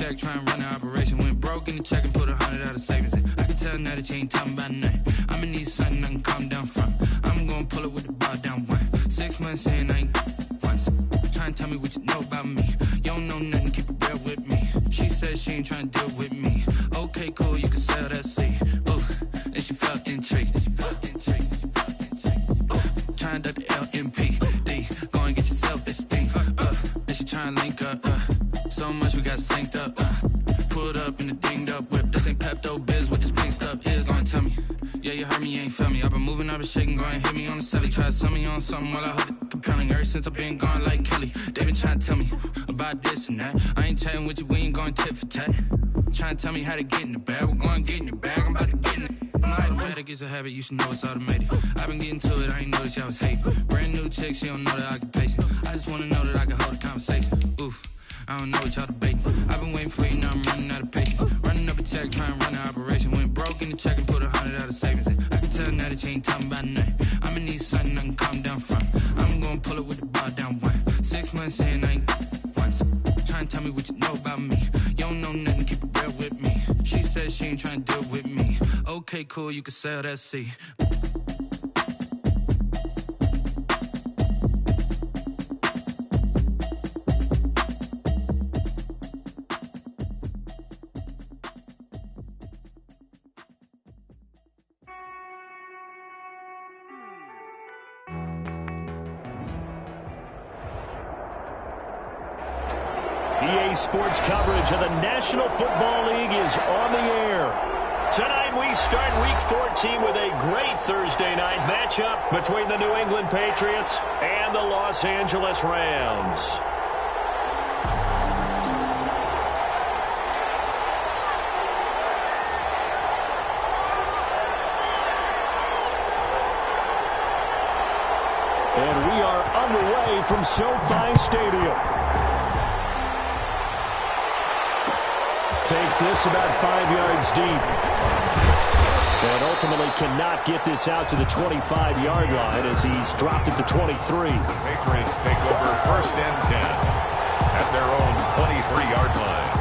check, try and run the operation. Went broke in the check and put 100 out of savings in. I can tell now that you ain't talking about nothing. I'ma need something I can calm down from. I'm gonna pull it with the bar down one. 6 months in, I ain't once. Try and tell me what you know about me. You don't know nothing, keep it real with me. She said she ain't trying to deal with me. Okay, cool, you can sell that seed. Ooh, and she felt intrigued. Trying to the LMPD. Go and get your self-esteem. And she trying to link up. So much we got synced up. Pulled up in the dinged up whip. This ain't Pepto-Biz, what this pink stuff is. Gonna tell me. Yeah, you heard me, you ain't felt me. I've been moving, I've been shaking, go and hit me on the celly. Try to sell me on something while I hold it compelling. Ever since I've been gone like Kelly. They been trying to tell me about this and that. I ain't chatting with you, we ain't going tit for tat. Trying to tell me how to get in the bag. We're going to get in the bag, I'm about to get in it. I'm like, the way that gets a habit, you should know it's automated. I've been getting to it, I ain't noticed y'all was hating. Brand new chick, she don't know the occupation. I just wanna know that I can hold a conversation. Ooh, I don't know what y'all debating. I've been waiting for you, now I'm running out of patience. Running up a check, trying to run the operation. Went broke in the check and put 100 out of savings in. I can tell now that you ain't talking about nothing. I'ma need something I can calm down from. I'm gonna pull it with the bar down one. 6 months in, I ain't once. Trying to tell me what you know about me. You don't know nothing, keep it real with me. She said she ain't trying to deal with me. Okay, cool, you can sell that seed. EA Sports coverage of the National Football League is on the air. Tonight we start Week 14 with a great Thursday night matchup between the New England Patriots and the Los Angeles Rams. And we are underway from SoFi Stadium. Takes this about 5 yards deep. And ultimately cannot get this out to the 25-yard line as he's dropped it to 23. Patriots take over 1st and 10 at their own 23-yard line.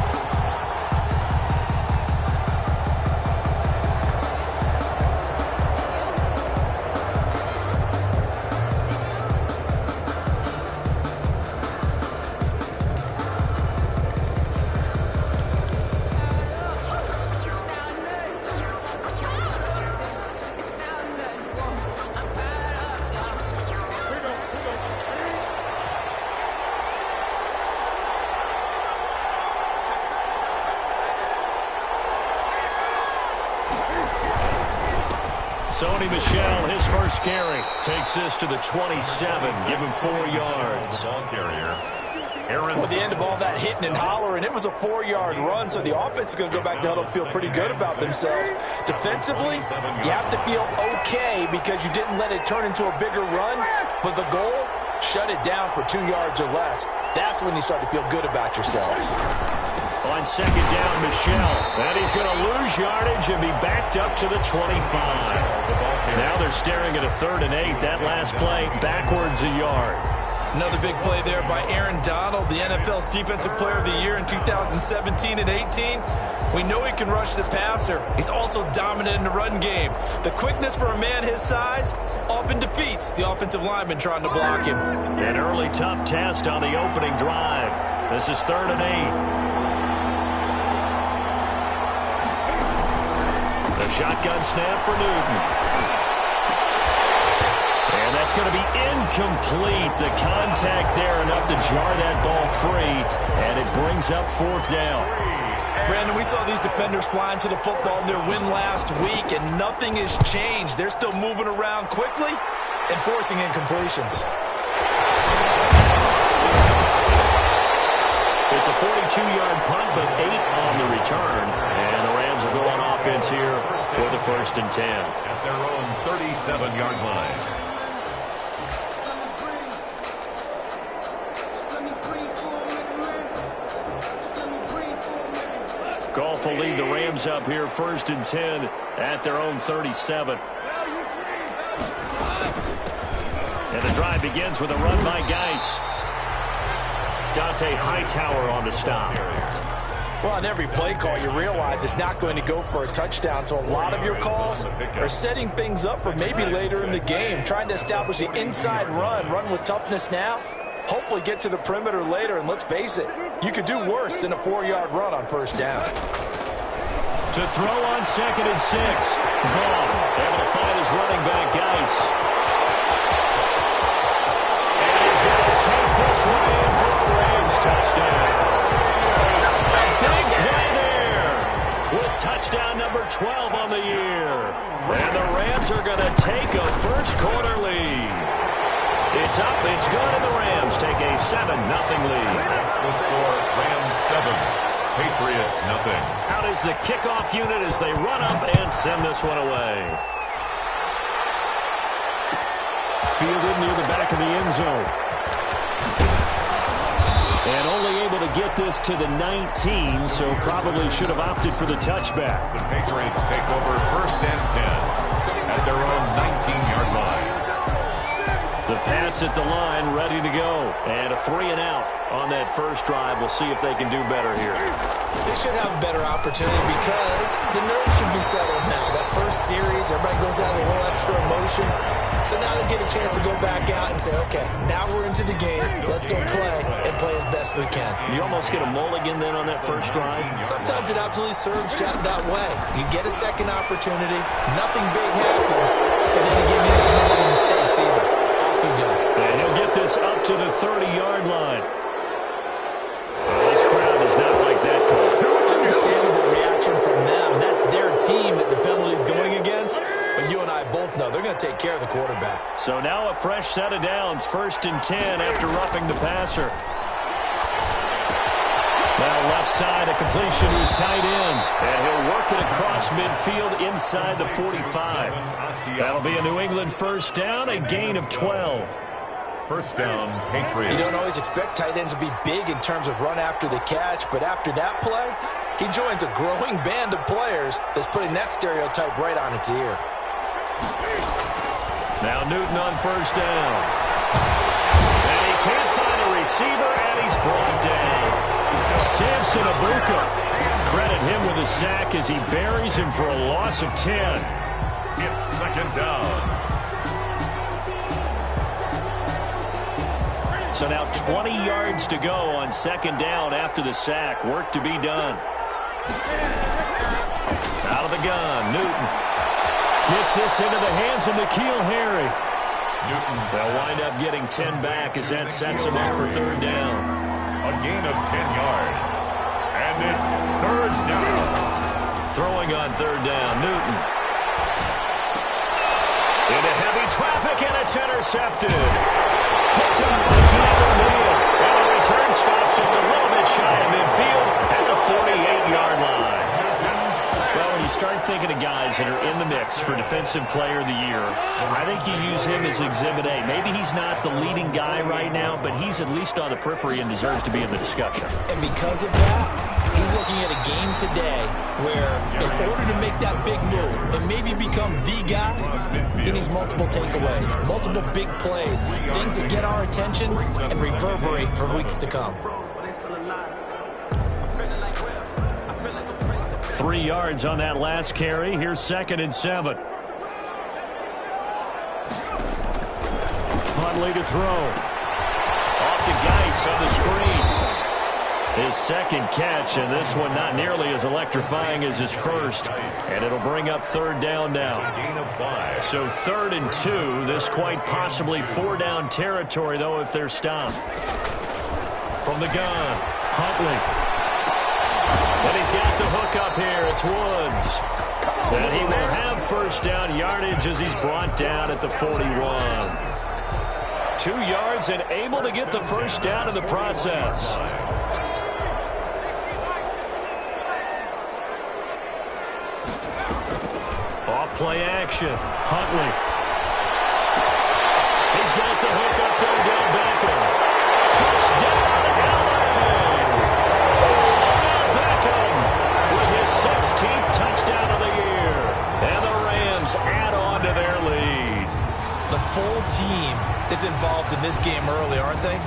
Sony Michel, his first carry, takes this to the 27, give him 4 yards. Ball carrier. At the end of all that hitting and hollering, it was a 4-yard run, so the offense is going to go back to huddle and feel pretty good about themselves. Defensively, you have to feel okay because you didn't let it turn into a bigger run, but the goal, shut it down for 2 yards or less. That's when you start to feel good about yourselves. On second down, Michel. And he's going to lose yardage and be backed up to the 25. Now they're staring at a 3rd and 8. That last play, backwards a yard. Another big play there by Aaron Donald, the NFL's Defensive Player of the Year in 2017 and 18. We know he can rush the passer. He's also dominant in the run game. The quickness for a man his size often defeats the offensive lineman trying to block him. An early tough test on the opening drive. This is 3rd and 8. The shotgun snap for Newton. And that's going to be incomplete. The contact there enough to jar that ball free, and it brings up 4th down. Brandon, we saw these defenders flying to the football in their win last week, and nothing has changed. They're still moving around quickly and forcing incompletions. It's a 42-yard punt, but 8 on the return. And the Rams will go on offense here for the 1st and 10. At their own 37-yard line. Goff will lead the Rams up here 1st and 10 at their own 37. And the drive begins with a run by Geis. Dante Hightower on the stop. Well, on every play call, you realize it's not going to go for a touchdown, so a lot of your calls are setting things up for maybe later in the game, trying to establish the inside run with toughness now, hopefully get to the perimeter later, and let's face it, you could do worse than a 4-yard run on first down. To throw on 2nd and 6. Goff able to find his running back, Geis. And he's going to take this one in for a Rams touchdown. Big play there with touchdown number 12 on the year. And the Rams are going to take a first-quarter lead. It's up, it's good, and the Rams take a 7-0 lead. The score, Rams 7. Patriots, nothing. Out is the kickoff unit as they run up and send this one away. Fielded near the back of the end zone. And only able to get this to the 19, so probably should have opted for the touchback. The Patriots take over 1st and 10 at their own 19-yard line. The Pats at the line, ready to go. And a 3-and-out on that first drive. We'll see if they can do better here. They should have a better opportunity because the nerves should be settled now. That first series, everybody goes out with a little extra emotion. So now they get a chance to go back out and say, okay, now we're into the game. Let's go play and play as best we can. You almost get a mulligan then on that first drive? Sometimes it absolutely serves that way. You get a second opportunity. Nothing big happened. But then you give you any mistakes either. Off you go. And he'll get this up to the 30-yard line. Well, this crowd does not like that call. Understandable reaction from them. That's their team that the penalty is going against. But you and I both know they're going to take care of the quarterback. So now a fresh set of downs. 1st and 10 after roughing the passer. Now left side, a completion to his tight end. And he'll work it across midfield inside the 45. That'll be a New England first down, a gain of 12. First down, Patriots. You don't always expect tight ends to be big in terms of run after the catch, but after that play, he joins a growing band of players that's putting that stereotype right on its ear. Now Newton on first down. And he can't find a receiver, and he's brought down. Samson Abuka. Credit him with a sack as he buries him for a loss of 10. It's 2nd down. So now 20 yards to go on 2nd down after the sack. Work to be done. Out of the gun, Newton. Gets this into the hands of N'Keal Harry. They'll wind up getting 10 back as that sets him up for 3rd down. A gain of 10 yards. And it's 3rd down. Throwing on 3rd down, Newton. Into heavy traffic, and it's intercepted. Picked up by Keanu Neal. And the return stops just a little bit shy of midfield at the 48-yard line. Well, when you start thinking of guys that are in the mix for Defensive Player of the Year, I think you use him as Exhibit A. Maybe he's not the leading guy right now, but he's at least on the periphery and deserves to be in the discussion. And because of that, he's looking at a game today where in order to make that big move and maybe become the guy, he needs multiple takeaways, multiple big plays, things that get our attention and reverberate for weeks to come. 3 yards on that last carry. Here's 2nd and 7. Huntley to throw. Off to Geis on the screen. His 2nd catch, and this one not nearly as electrifying as his first. And it'll bring up 3rd down now. So 3rd and 2. This quite possibly 4-down territory, though, if they're stopped. From the gun, Huntley. And he's got the hook up here. It's Woods. And he will have 1st down yardage as he's brought down at the 41. 2 yards and able to get the 1st down in the process. Off play action. Huntley. He's got the hook up to Odell Beckham. Touchdown, Beckham with his 16th touchdown of the year. And the Rams add on to their lead. The full team is involved in this game early, aren't they?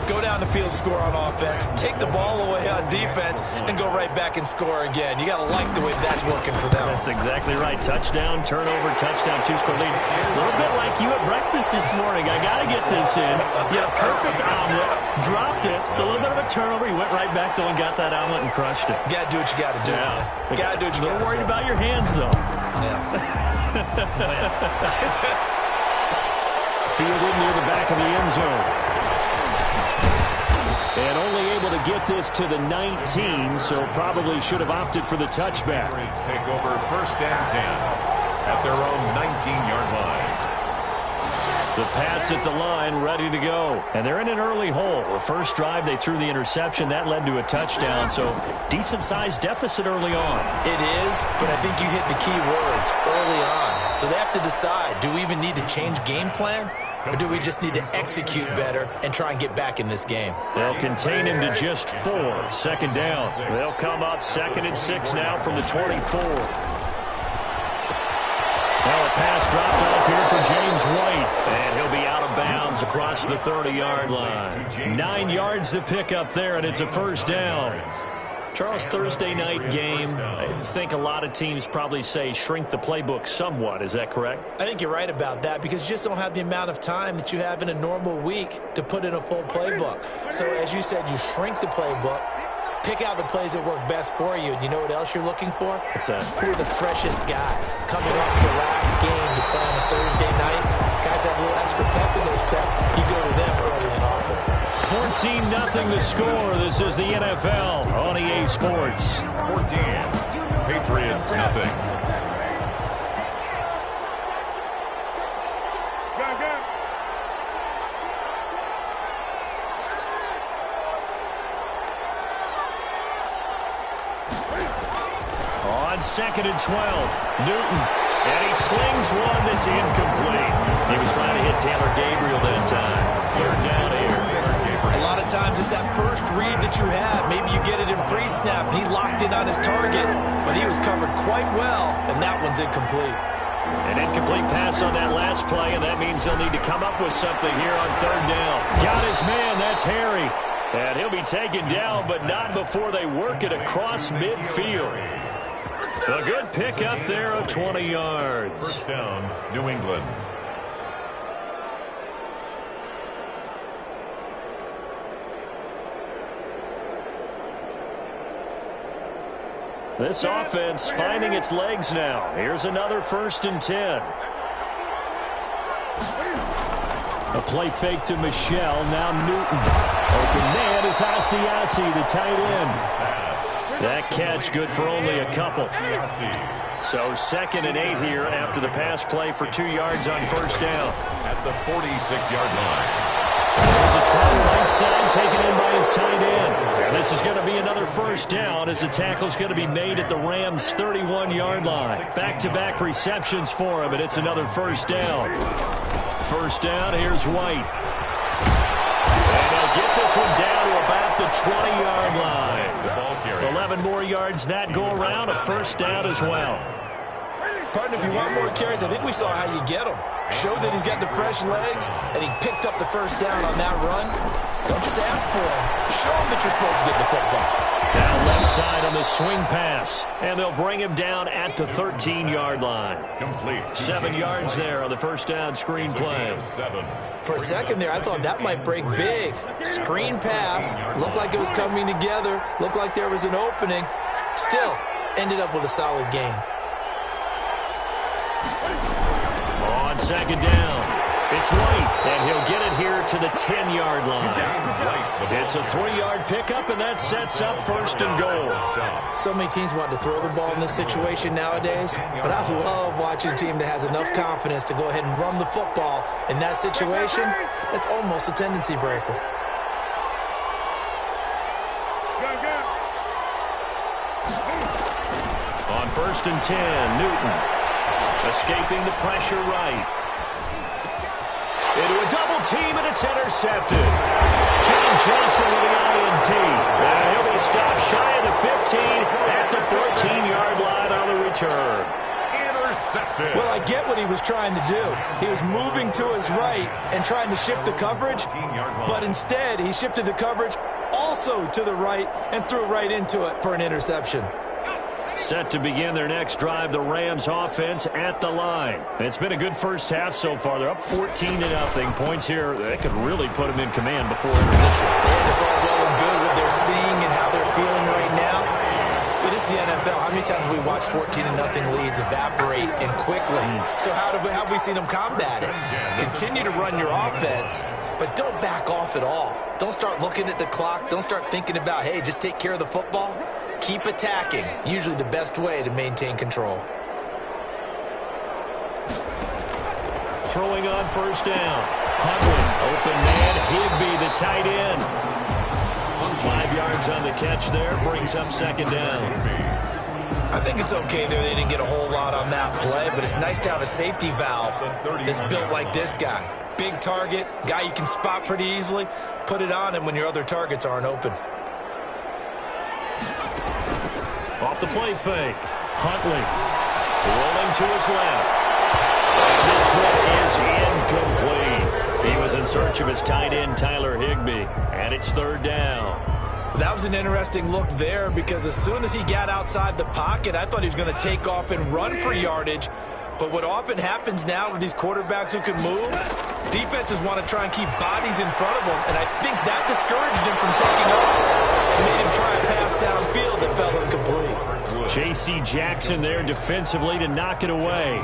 go down the field, score on offense, take the ball away on defense, and go right back and score again. You got to like the way that's working for them. That's exactly right. Touchdown, turnover, touchdown, two-score lead. A little bit like you at breakfast this morning. I got to get this in. You had a perfect omelet, dropped it, so a little bit of a turnover. You went right back, though, and got that omelet and crushed it. You got to do what you got to do. Yeah. Got to do what you got to do. A little worried about your hands, though. Yeah. Fielded near the back of the end zone. And only able to get this to the 19, so probably should have opted for the touchback. Patriots take over 1st and 10 at their own 19-yard line. The Pats at the line, ready to go. And they're in an early hole. The first drive, they threw the interception. That led to a touchdown, so decent-sized deficit early on. It is, but I think you hit the key words early on. So they have to decide, do we even need to change game plan? Or do we just need to execute better and try and get back in this game? They'll contain him to just 4. 2nd down. They'll come up 2nd and 6 now from the 24. Now a pass dropped off here for James White. And he'll be out of bounds across the 30-yard line. 9 yards to pick up there, and it's a 1st down. Charles, Thursday night game, I think a lot of teams probably say shrink the playbook somewhat. Is that correct? I think you're right about that because you just don't have the amount of time that you have in a normal week to put in a full playbook. So as you said, you shrink the playbook, pick out the plays that work best for you. And you know what else you're looking for? What's that? Who are the freshest guys coming off the last game to play on a Thursday night? Guys that have a little extra pep in their step. You go to them early and often. 14-0 the score. This is the NFL on EA Sports. 14. Patriots, nothing. On 2nd and 12, Newton. And he slings one that's incomplete. He was trying to hit Taylor Gabriel that time. 3rd down here. A lot of times it's that first read that you have. Maybe you get it in pre-snap, and he locked in on his target, but he was covered quite well, and that one's incomplete. An incomplete pass on that last play, and that means he'll need to come up with something here on 3rd down. Got his man, that's Harry. And he'll be taken down, but not before they work it across midfield. A good pick up there of 20 yards. 1st down, New England. This offense finding its legs now. Here's another 1st and 10. A play fake to Michelle. Now Newton. Open man is Asiasi, the tight end. That catch good for only a couple. So 2nd and 8 here after the pass play for 2 yards on 1st down. At the 46-yard line. There's a try right side taken in by his tight end. And this is going to be another 1st down as the tackle's going to be made at the Rams' 31-yard line. Back-to-back receptions for him, and it's another 1st down. 1st down, here's White. And they'll get this one down to about the 20-yard line. The ball carrier. 11 more yards that go around, a 1st down as well. Partner, if you want more carries, I think we saw how you get them. Showed that he's got the fresh legs, and he picked up the 1st down on that run. Don't just ask for him. Show him that you're supposed to get the football. Down left side on the swing pass, and they'll bring him down at the 13-yard line. Complete. 7 yards there on the 1st down screen play. 7. For a second there, I thought that might break big. Screen pass. Looked like it was coming together. Looked like there was an opening. Still, ended up with a solid game. On 2nd down, it's White, and he'll get it here to the 10-yard line. It's a 3-yard pickup, and that sets up 1st and goal. So many teams want to throw the ball in this situation nowadays, but I love watching a team that has enough confidence to go ahead and run the football. In that situation, that's almost a tendency breaker. On 1st and 10, Newton. Escaping the pressure right. Into a double team, and it's intercepted. John Johnson with the INT. And he'll be stopped shy of the 15 at the 14-yard line on the return. intercepted. Well, I get what he was trying to do. He was moving to his right and trying to shift the coverage, but instead he shifted the coverage also to the right and threw right into it for an interception. Set to begin their next drive, the Rams offense at the line. It's been a good first half so far. They're up 14-0. Points here that could really put them in command before intermission. And it's all well and good what they're seeing and how they're feeling right now. But it's the NFL. How many times have we watched 14-0 leads evaporate and quickly? So how have we seen them combat it? Continue to run your offense, but don't back off at all. Don't start looking at the clock. Don't start thinking about, hey, just take care of the football. Keep attacking. Usually the best way to maintain control. Throwing on first down. Huntley, open man, Higbee, the tight end. 5 yards on the catch there, brings up second down. I think it's okay there. They didn't get a whole lot on that play, but it's nice to have a safety valve that's built like this guy. Big target, guy you can spot pretty easily. Put it on him when your other targets aren't open. Off the play fake. Huntley rolling to his left. This one is incomplete. He was in search of his tight end, Tyler Higbee, and it's third down. That was an interesting look there because as soon as he got outside the pocket, I thought he was going to take off and run for yardage. But what often happens now with these quarterbacks who can move, defenses want to try and keep bodies in front of them, and I think that discouraged him from taking off and made him try a pass downfield that fell incomplete. J.C. Jackson there defensively to knock it away.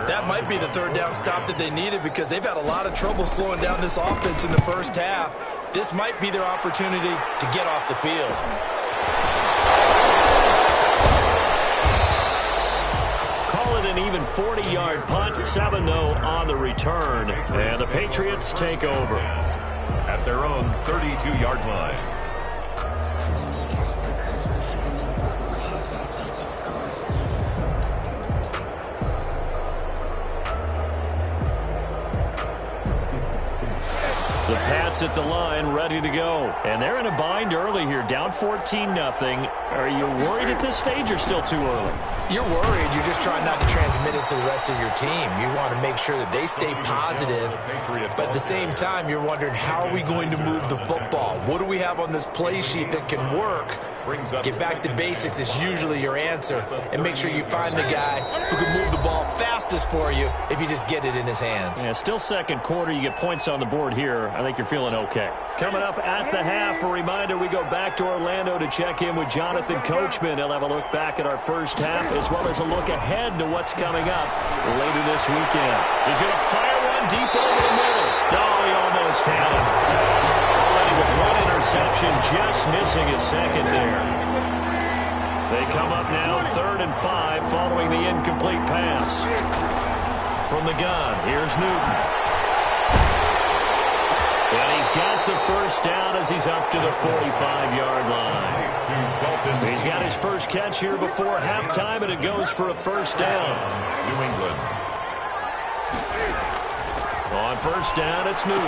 That might be the third down stop that they needed because they've had a lot of trouble slowing down this offense in the first half. This might be their opportunity to get off the field. Call it an even 40-yard punt, 7-0 on the return, and the Patriots take over. At their own 32-yard line. The Pats at the line, ready to go. And they're in a bind early here, down 14-0. Are you worried at this stage or still too early? You're worried. You're just trying not to transmit it to the rest of your team. You want to make sure that they stay positive, but at the same time, you're wondering, how are we going to move the football? What do we have on this play sheet that can work? Get back to basics is usually your answer, and make sure you find the guy who can move the ball fastest for you if you just get it in his hands. Yeah, still second quarter. You get points on the board here. I think you're feeling okay. Coming up at the half, a reminder, we go back to Orlando to check in with Jonathan Coachman. He'll have a look back at our first half as well as a look ahead to what's coming up later this weekend. He's going to fire one deep over the middle. Oh, he almost had it. Already with one interception, just missing his second there. They come up now 3rd and 5 following the incomplete pass. From the gun, here's Newton. And he's got the first down as he's up to the 45-yard line. He's got his first catch here before halftime, and it goes for a first down. New England. On first down, it's Newton.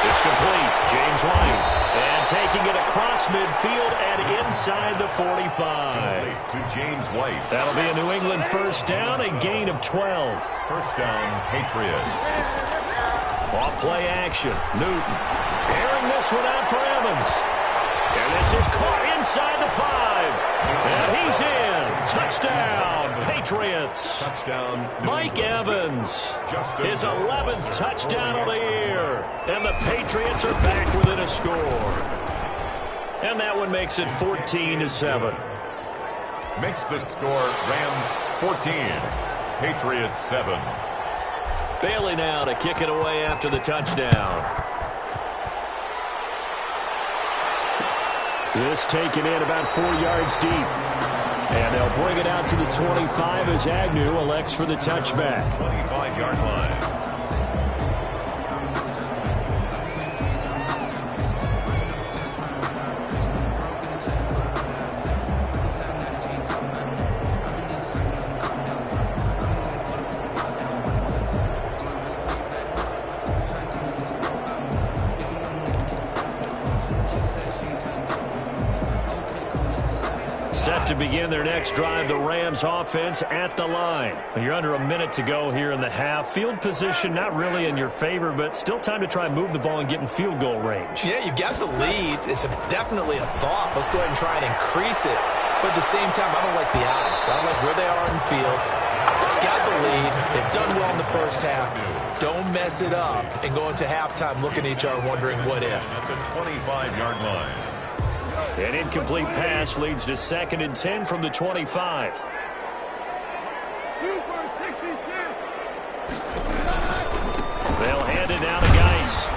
It's complete. James White. And taking it across midfield and inside the 45. To James White. That'll be a New England first down, a gain of 12. First down, Patriots. Off play action. Newton airing this one out for Evans. And this is caught inside the 5. And he's in. Touchdown, Patriots. Touchdown, Mike Evans. His 11th touchdown of the year. And the Patriots are back within a score. And that one makes it 14-7. Makes the score Rams 14, Patriots 7. Bailey now to kick it away after the touchdown. This taken in about 4 yards deep. And they'll bring it out to the 25 as Agnew elects for the touchback. 25-yard line. Set to begin their next drive, the Rams offense at the line. You're under a minute to go here in the half. Field position not really in your favor, but still time to try and move the ball and get in field goal range. Yeah, you've got the lead. It's definitely a thought. Let's go ahead and try and increase it. But at the same time, I don't like the odds. I don't like where they are in the field. Got the lead. They've done well in the first half. Don't mess it up and go into halftime looking at each other wondering what if. At the 25-yard line. An incomplete pass leads to 2nd and 10 from the 25. They'll hand it down to Geis.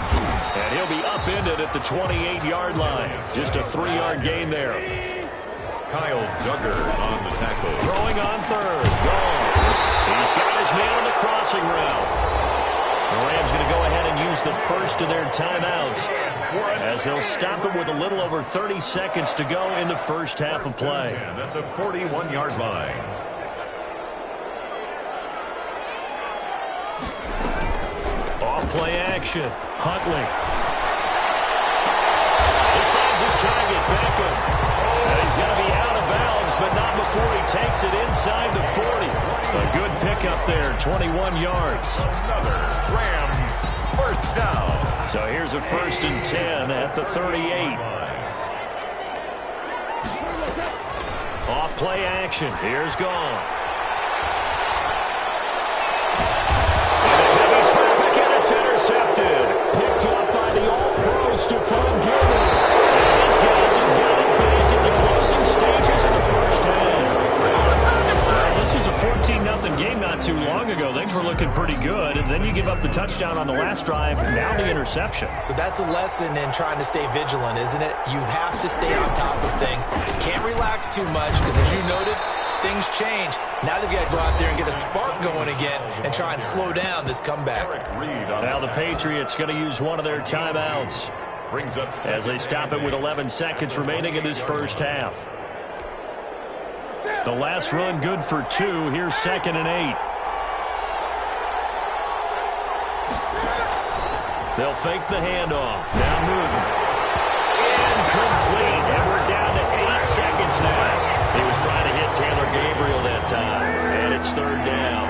And he'll be upended at the 28-yard line. Just a 3-yard gain there. Kyle Duggar on the tackle. Throwing on third. Gone. He's got his man on the crossing route. The Rams going to go ahead and use the first of their timeouts as they'll stop him with a little over 30 seconds to go in the first half of play. At the 41-yard line. Off-play action. Huntley. He finds his target, Beckham. He's going to be out of bounds, but not before he takes it inside the 40. A good pickup there, 21 yards. Another Rams first down. So here's a 1st and 10 at the 38. Off-play action. Here's Goff. Heavy traffic, and it's intercepted. Picked up by the All-Pro Stephon Gilmore. These guys have got it back in the closing stages of the first half. This was a 14-0 game not too long ago. Things were looking pretty good, and then you give up the touchdown on the last drive, now the interception. So that's a lesson in trying to stay vigilant, isn't it? You have to stay on top of things. Can't relax too much because, as you noted, things change. Now they've got to go out there and get a spark going again and try and slow down this comeback. Now the Patriots going to use one of their timeouts as they stop it with 11 seconds remaining in this first half. The last run good for 2. Here's 2nd and 8. They'll fake the handoff. Now Newton. Incomplete. And we're down to 8 seconds now. He was trying to hit Taylor Gabriel that time. And it's 3rd down.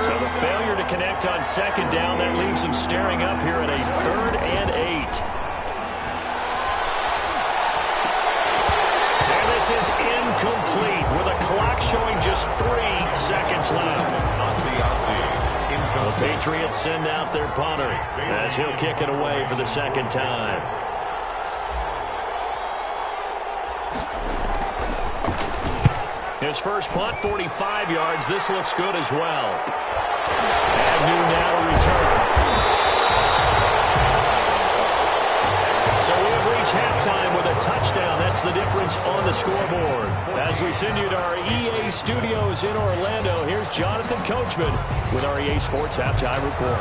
So the failure to connect on 2nd down, that leaves him staring up here at a 3rd and 8. And this is incomplete with a clock showing just 3 seconds left. The Patriots send out their punter as he'll kick it away for the 2nd time. His first punt, 45 yards. This looks good as well. Agnew now to return. So we have reached halftime with a touchdown. That's the difference on the scoreboard. As we send you to our EA studios in Orlando, here's Jonathan Coachman with our EA Sports Halftime Report.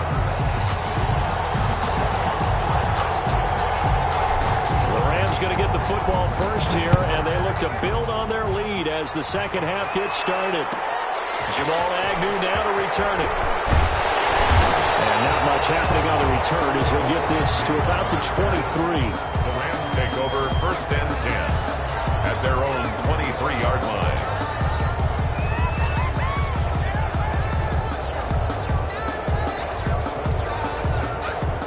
The Rams going to get the football first here, and they look to build on their lead as the second half gets started. Jamal Agnew now to return it. And not much happening on the return as he'll get this to about the 23. The Rams take over 1st and 10 at their own 23-yard line.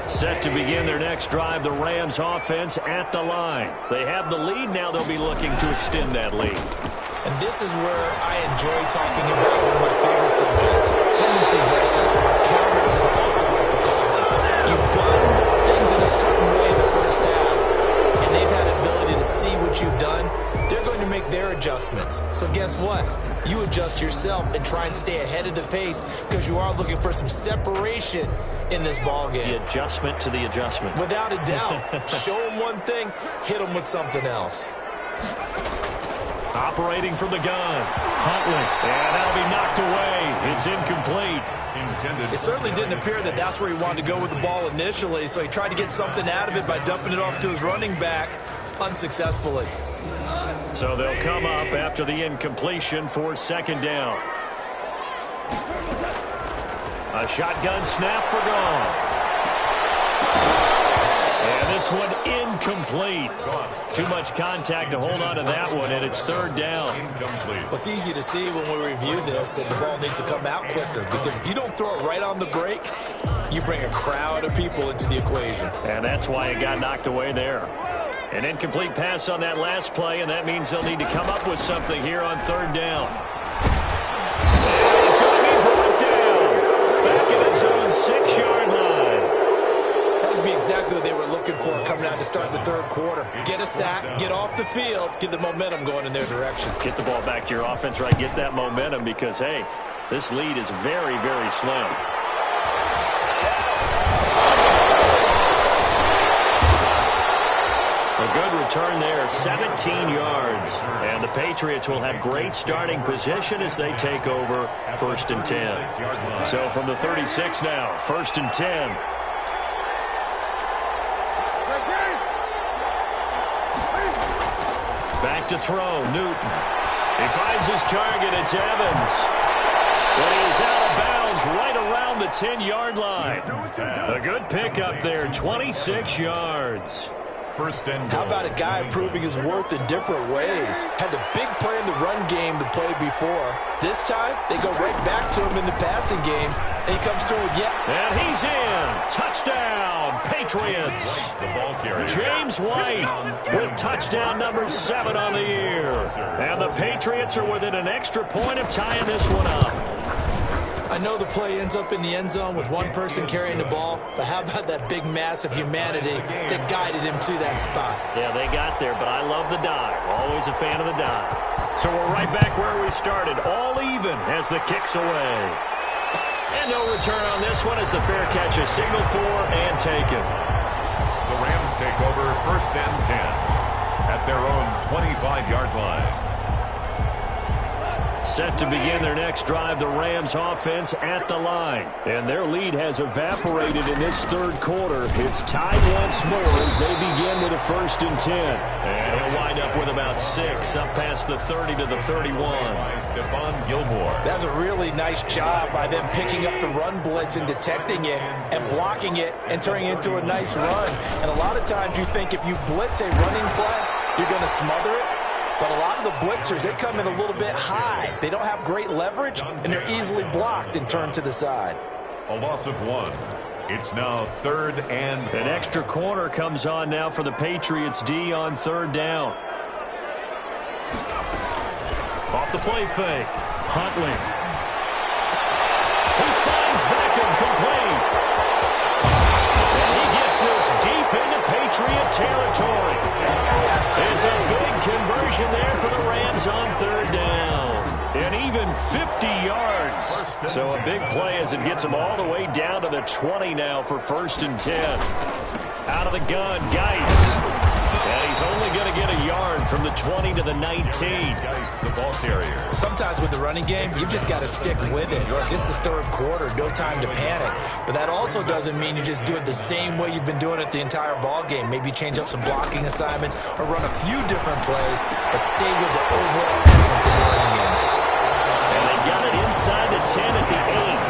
Set to begin their next drive, the Rams offense at the line. They have the lead now. They'll be looking to extend that lead. And this is where I enjoy talking about one of my favorite subjects, tendency breakers, or counters as I also like to call them. You've done things in a certain way in the first half, and they've had an ability to see what you've done. They're going to make their adjustments. So guess what? You adjust yourself and try and stay ahead of the pace because you are looking for some separation in this ball game. The adjustment to the adjustment. Without a doubt. Show them one thing, hit them with something else. Operating from the gun. Huntley. And that'll be knocked away. It's incomplete. It certainly didn't appear that that's where he wanted to go with the ball initially, so he tried to get something out of it by dumping it off to his running back unsuccessfully. So they'll come up after the incompletion for 2nd down. A shotgun snap for Goff. And And this one incomplete. Too much contact to hold on to that one, and it's third down. Well, it's easy to see when we review this that the ball needs to come out quicker, because if you don't throw it right on the break, you bring a crowd of people into the equation. And that's why it got knocked away there. An incomplete pass on that last play, and that means they'll need to come up with something here on third down. And he's going to be brought down. Back in his own 6-yard line. That would be exactly what they were looking for coming out to start the third quarter. Get a sack, get off the field, get the momentum going in their direction. Get the ball back to your offense, right? Get that momentum because, hey, this lead is very, very slim. A good return there, 17 yards. And the Patriots will have great starting position as they take over first and 10. So from the 36 now, first and 10. Back to throw, Newton. He finds his target, it's Evans. But he is out of bounds right around the 10-yard line. A good pickup there, 26 yards. First and How about a guy proving his worth in different ways? Had the big play in the run game the play before. This time, they go right back to him in the passing game. And he comes through with And he's in. Touchdown, Patriots. the ball carrier. James White with touchdown number 7 on the year. And the Patriots are within an extra point of tying this one up. I know the play ends up in the end zone with one person carrying the ball, but how about that big mass of humanity that guided him to that spot? Yeah, they got there, but I love the dive. Always a fan of the dive. So we're right back where we started, all even as the kick's away. And no return on this one as the fair catch is signaled for and taken. The Rams take over first and 10 at their own 25-yard line. Set to begin their next drive, the Rams offense at the line. And their lead has evaporated in this third quarter. It's tied once more as they begin with a first and 10. And he'll wind up with about 6 up past the 30 to the 31. Stephon Gilmore. That's a really nice job by them picking up the run blitz and detecting it and blocking it and turning it into a nice run. And a lot of times you think if you blitz a running play, you're going to smother it. But a lot of the blitzers, they come in a little bit high. They don't have great leverage, and they're easily blocked and turned to the side. A loss of 1. It's now third and... An extra corner comes on now for the Patriots D on third down. Off the play fake. Huntley. He finds Beckham complete. And he gets this deep into Patriot territory. It's a big conversion there for the Rams on third down. And even 50 yards. So a big play as it gets them all the way down to the 20 now for first and 10. Out of the gun, Geis. And he's only going to get a yard from the 20 to the 19. Geis, the ball carrier. Sometimes with the running game, you've just got to stick with it. Look, it's the third quarter, no time to panic. But that also doesn't mean you just do it the same way you've been doing it the entire ball game. Maybe change up some blocking assignments or run a few different plays, but stay with the overall essence of the running game. And they got it inside the 10 at the 8.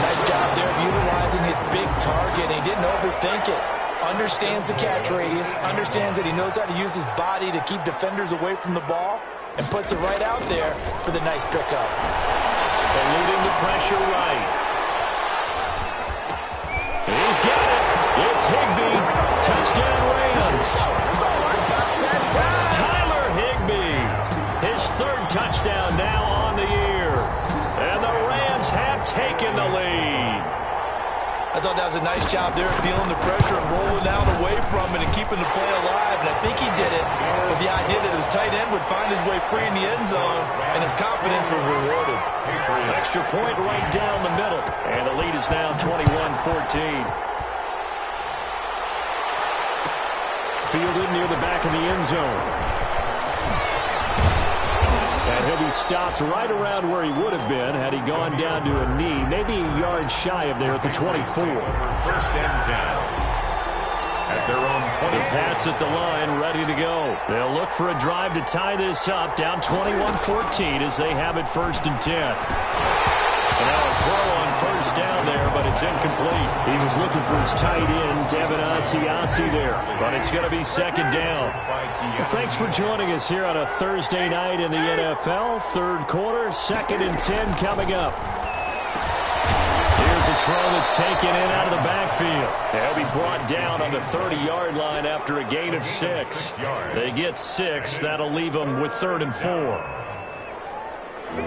Nice job there of utilizing his big target. He didn't overthink it. Understands the catch radius, understands that he knows how to use his body to keep defenders away from the ball, and puts it right out there for the nice pickup. Eluding the pressure right. He's got it. It's Higbee. Touchdown Rams. Tyler Higbee. His third touchdown now on the year. And the Rams have taken the lead. I thought that was a nice job there, feeling the pressure and rolling out away from it and keeping the play alive. And I think he did it with the idea that his tight end would find his way free in the end zone, and his confidence was rewarded. Extra point right down the middle. And the lead is now 21-14. Fielded near the back of the end zone. And he'll be stopped right around where he would have been had he gone down to a knee, maybe a yard shy of there at the 24. First and 10 at their own 20. The Pats at the line, ready to go. They'll look for a drive to tie this up, down 21-14 as they have it first and 10. And now a throw on first down there, but it's incomplete. He was looking for his tight end, Devin Asiasi there, but it's going to be second down. Well, thanks for joining us here on a Thursday night in the NFL. Third quarter, 2nd and 10 coming up. Here's a throw that's taken in out of the backfield. They'll be brought down on the 30-yard line after a gain of 6. They get 6. That'll leave them with 3rd and 4.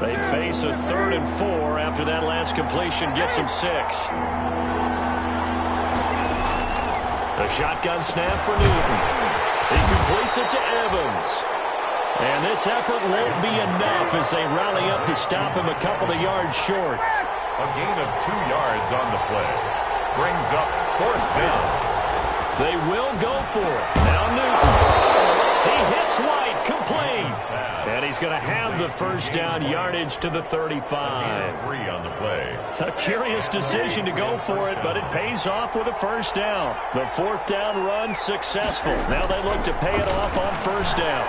They face a 3rd and 4 after that last completion gets them 6. The shotgun snap for Newton. He completes it to Evans. And this effort won't be enough as they rally up to stop him a couple of yards short. A gain of 2 yards on the play. Brings up 4th down. They will go for it. Now Newton. He hits White, complete. And he's going to have the first down, yardage to the 35. 3 on the play. A curious decision to go for it, but it pays off with a first down. The 4th down run successful. Now they look to pay it off on first down.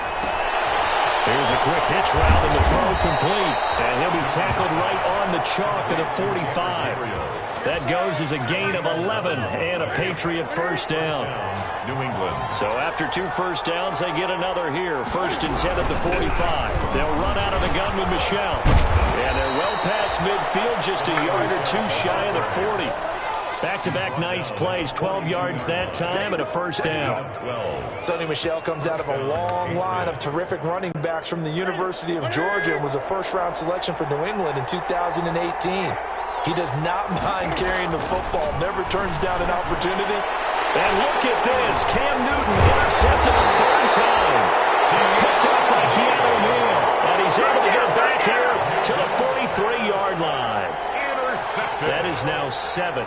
Here's a quick hitch route and the throw complete. And he'll be tackled right on the chalk of the 45. That goes as a gain of 11 and a Patriot first down. New England. So after 2 first downs, they get another here. 1st and 10 at the 45. They'll run out of the gun with Michel. And they're well past midfield, just a yard or 2 shy of the 40. Back-to-back nice plays, 12 yards that time and a first down. Sonny Michel comes out of a long line of terrific running backs from the University of Georgia and was a first-round selection for New England in 2018. He does not mind carrying the football, never turns down an opportunity. And look at this, Cam Newton intercepted a 3rd time. Picked up by Keanu Neal, and he's able to get it back here to the 43-yard line. That is now 7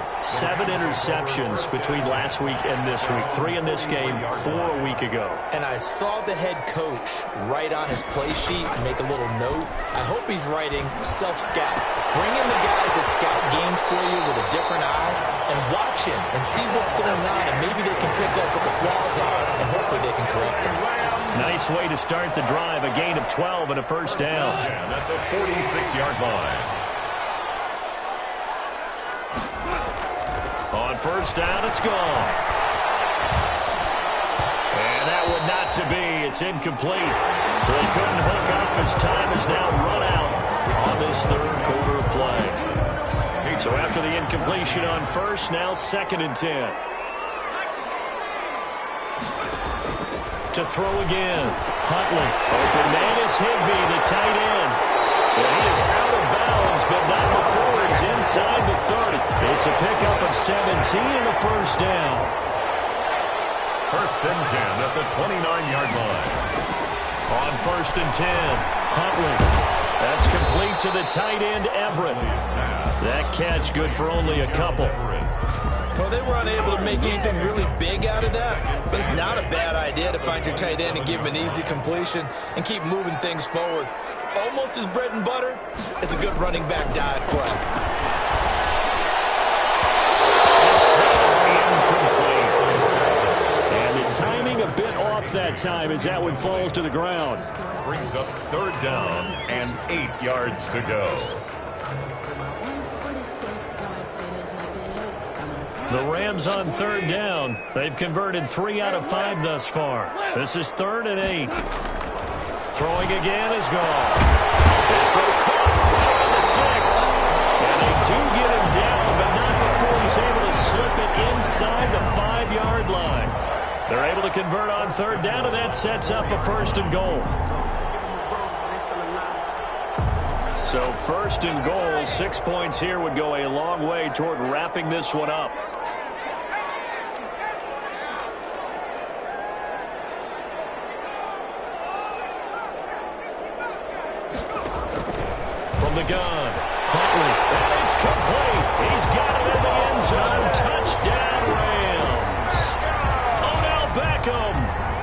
interceptions between last week and this week. 3 in this game, 4 a week ago. And I saw the head coach write on his play sheet, make a little note. I hope he's writing self-scout. Bring in the guys that scout games for you with a different eye and watch him and see what's going on, and maybe they can pick up what the flaws are, and hopefully they can correct them. Nice way to start the drive, a gain of 12 and a first down. At the 46-yard line. On first down, it's gone. And that one not to be. It's incomplete. So he couldn't hook up. His time is now run out on this 3rd quarter of play. So after the incompletion on first, now 2nd and 10. To throw again. Huntley. Open man is Higbee, the tight end. And he is out of bounds, but not before he's inside the 30. It's a pickup of 17 and a first down. 1st and 10 at the 29-yard line. On 1st and 10, Huntley. That's complete to the tight end, Everett. That catch good for only a couple. Well, they were unable to make anything really big out of that, but it's not a bad idea to find your tight end and give him an easy completion and keep moving things forward. Almost as bread and butter as a good running back dive play. And the timing a bit off that time as that one falls to the ground. Brings up 3rd down and 8 yards to go. The Rams on 3rd down. They've converted 3 out of 5 thus far. This is 3rd and 8. Throwing again is gone. This throw caught right on the 6. And they do get him down, but not before he's able to slip it inside the 5-yard line. They're able to convert on 3rd down, and that sets up a 1st and goal. So 1st and goal, 6 points here would go a long way toward wrapping this one up. From the gun, Huntley, and it's complete. He's got it in the end zone. Touchdown, Rams. Odell Beckham,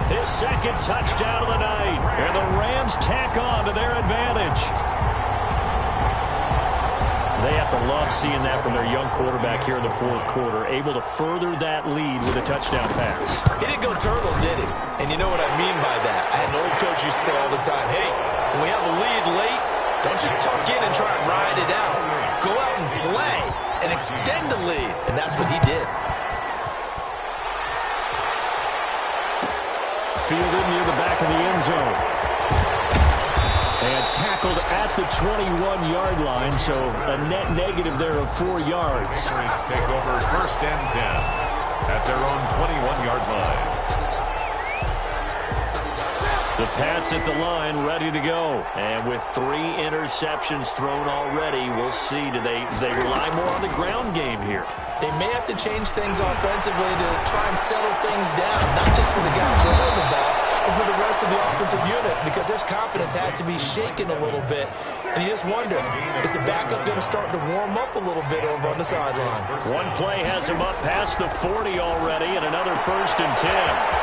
his 2nd touchdown of the night. And the Rams tack on to their advantage. They have to love seeing that from their young quarterback here in the 4th quarter, able to further that lead with a touchdown pass. He didn't go turtle, did he? And you know what I mean by that. I had an old coach used to say all the time, hey, when we have a lead late, Don't just tuck in and try and ride it out. Go out and play and extend the lead, and that's what he did. Fielded near the back of the end zone. And tackled at the 21-yard line, so a net negative there of 4 yards. Patriots take over 1st and 10 at their own 21-yard line. The Pats at the line, ready to go. And with 3 interceptions thrown already, we'll see. Do they rely more on the ground game here? They may have to change things offensively to try and settle things down, not just for the guy throwing the ball, but for the rest of the offensive unit, because their confidence has to be shaken a little bit. And you just wonder, is the backup going to start to warm up a little bit over on the sideline? One play has him up past the 40 already, and another 1st and 10.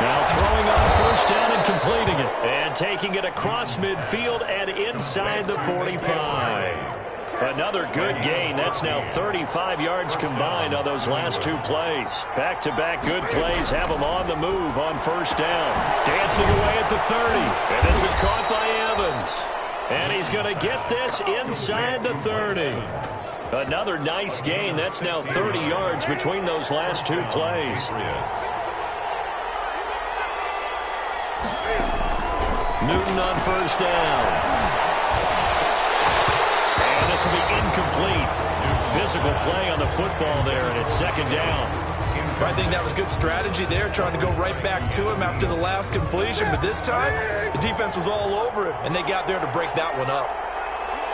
Now throwing on 1st down and completing it. And taking it across midfield and inside the 45. Another good gain. That's now 35 yards combined on those last 2 plays. Back-to-back good plays have him on the move on 1st down. Dancing away at the 30. And this is caught by Evans. And he's going to get this inside the 30. Another nice gain. That's now 30 yards between those last 2 plays. Newton on 1st down. And this will be incomplete. Physical play on the football there, and it's 2nd down. I think that was good strategy there, trying to go right back to him after the last completion. But this time, the defense was all over him, and they got there to break that one up.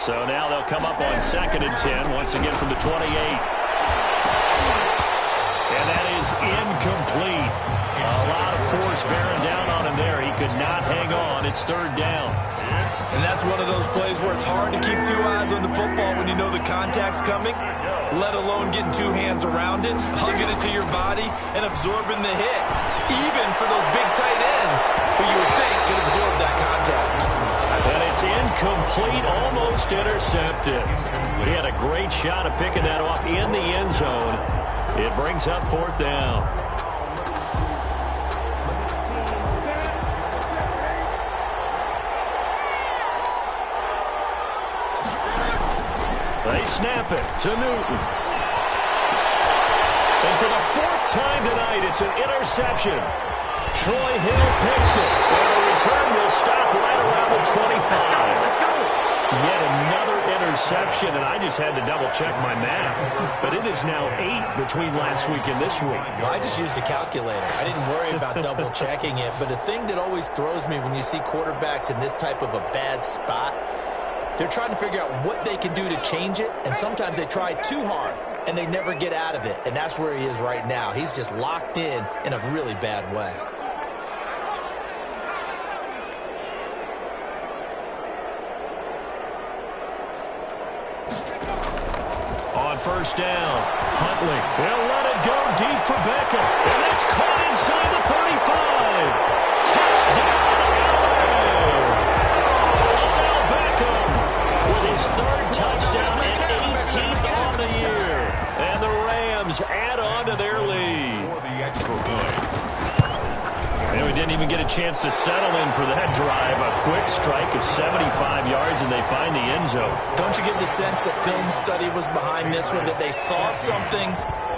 So now they'll come up on 2nd and 10, once again from the 28. And that is incomplete. A lot of force bearing down on him there. He could not hang on. It's 3rd down. And that's one of those plays where it's hard to keep 2 eyes on the football when you know the contact's coming, let alone getting 2 hands around it, hugging it to your body, and absorbing the hit, even for those big tight ends who you would think could absorb that contact. And it's incomplete, almost intercepted. He had a great shot of picking that off in the end zone. It brings up 4th down. They snap it to Newton. And for the 4th time tonight, it's an interception. Troy Hill picks it. And the return will stop right around the 25. Yet another interception, and I just had to double-check my math. But it is now 8 between last week and this week. Well, I just used a calculator. I didn't worry about double-checking it. But the thing that always throws me when you see quarterbacks in this type of a bad spot, they're trying to figure out what they can do to change it, and sometimes they try too hard, and they never get out of it. And that's where he is right now. He's just locked in a really bad way. On 1st down, Huntley. They'll let it go deep for Beckham, and that's caught inside the 35. Touchdown, Alabama! Beckham with his 3rd touchdown and 18th on the year. And the Rams add on to their lead. For the extra point. And we didn't even get a chance to settle in for that drive. A quick strike of 75 yards, and they find the end zone. Don't you get the sense that film study was behind this one, that they saw something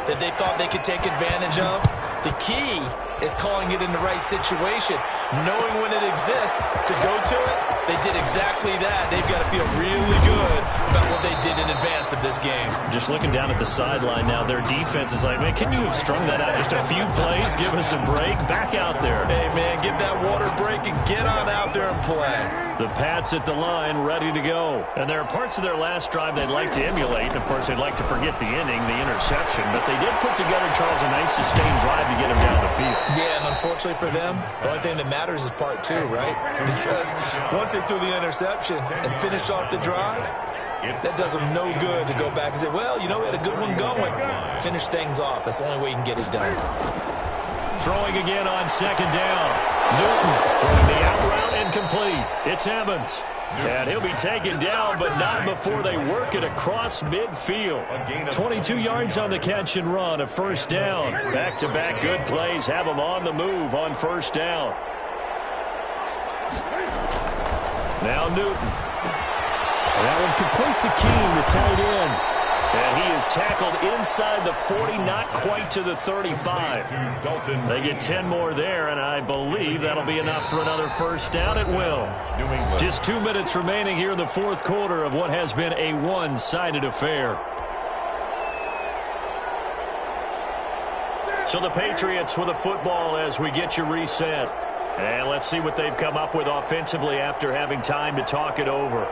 that they thought they could take advantage of? The key is calling it in the right situation, knowing when it exists to go to it. They did exactly that. They've got to feel really good about what they did in advance of this game. Just looking down at the sideline now, their defense is like, man, can you have strung that out just a few plays? Give us a break. Back out there. Hey, man, give that water break and get on out there and play. The Pats at the line, ready to go. And there are parts of their last drive they'd like to emulate. And, of course, they'd like to forget the inning, the interception. But they did put together, Charles, a nice sustained drive to get him down the field. Yeah, and unfortunately for them, the only thing that matters is part 2, right? Because once they threw the interception and finished off the drive, that does them no good to go back and say, well, you know, we had a good one going. Finish things off. That's the only way you can get it done. Throwing again on 2nd down. Newton throwing the out route incomplete. It's Evans. And he'll be taken down, but not before they work it across midfield. 22 yards on the catch and run, a 1st down. Back-to-back good plays have them on the move on 1st down. Now Newton. And that one complete to Keene, the tight end. And he is tackled inside the 40, not quite to the 35. They get 10 more there, and I believe that'll be enough for another first down. It will. Just 2 minutes remaining here in the fourth quarter of what has been a one-sided affair. So the Patriots with a football as we get you reset. And let's see what they've come up with offensively after having time to talk it over.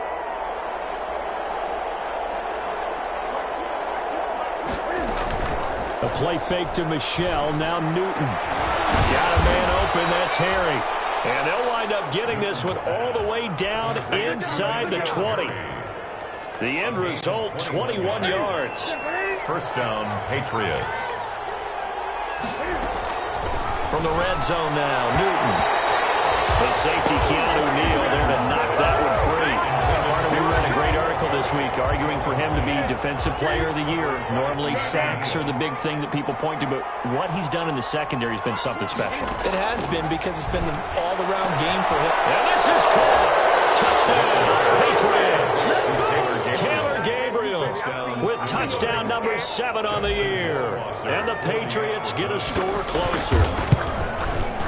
A play fake to Michelle. Now Newton. Got a man open. That's Harry. And they'll wind up getting this one all the way down inside the 20. The end result, 21 yards. First down, Patriots. From the red zone now, Newton. The safety, Keanu Neal, there to knock that one free. We read a great article this week arguing for him to be Defensive Player of the Year. Normally, sacks are the big thing that people point to, but what he's done in the secondary has been something special. It has been because it's been an all-around game for him. And this is caught. Touchdown, Patriots. Taylor Gabriel with touchdown number 7 on the year. And the Patriots get a score closer.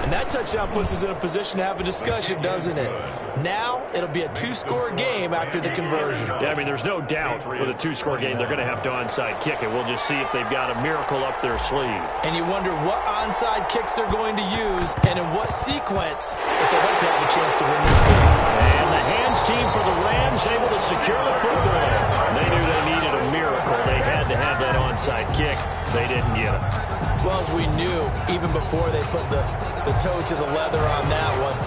And that touchdown puts us in a position to have a discussion, doesn't it? Now, it'll be a 2-score game after the conversion. Yeah, I mean, there's no doubt with a 2-score game, they're going to have to onside kick it. We'll just see if they've got a miracle up their sleeve. And you wonder what onside kicks they're going to use and in what sequence if they hope to have a chance to win this game. And the hands team for the Rams able to secure the football. They knew they needed a miracle. They had to have that onside kick. They didn't get it. Well, as we knew, even before they put the toe to the leather on that one,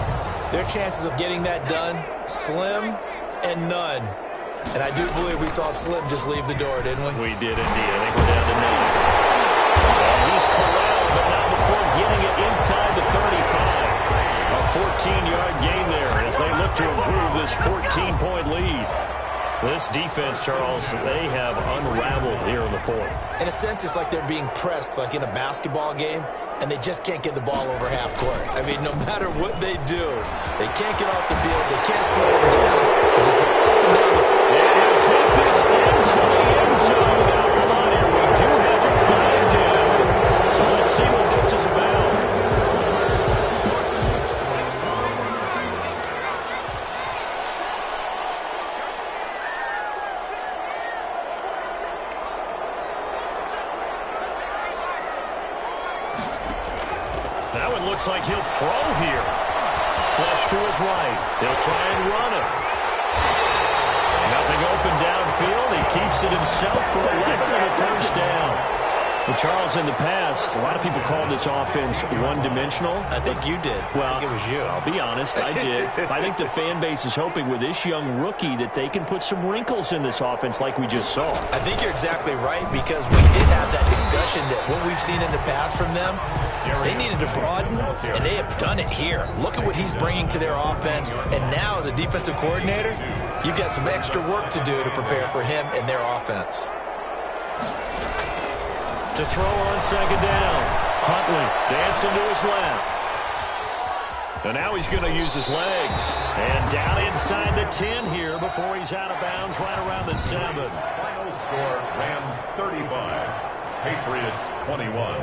their chances of getting that done, slim and none. And I do believe we saw Slim just leave the door, didn't we? We did indeed. I think we're down to 9. And he's corralled, but not before getting it inside the 35. A 14-yard gain there as they look to improve this 14-point lead. This defense, Charles, they have unraveled here in the fourth. In a sense, it's like they're being pressed like in a basketball game, and they just can't get the ball over half court. I mean, no matter what they do, they can't get off the field. They can't slow them down. They just go up and down the field. And he'll take this into the end zone. Now, hold on here. We do have it 5 down. So let's see what this is about. That one looks like he'll throw here. Flush to his right. They'll try and run it. Nothing open downfield. He keeps it himself for 11 and a first down. Well, Charles, in the past, a lot of people called this offense one-dimensional. I think you did. Well, I think it was you. I'll be honest, I did. I think the fan base is hoping with this young rookie that they can put some wrinkles in this offense like we just saw. I think you're exactly right because we did have that discussion that what we've seen in the past from them, they needed to broaden, and they have done it here. Look at what he's bringing to their offense, and now as a defensive coordinator, you've got some extra work to do to prepare for him and their offense. To throw on second down. Huntley dancing to his left. And now he's going to use his legs. And down inside the 10 here before he's out of bounds right around the 7. Final score, Rams 35, Patriots 21.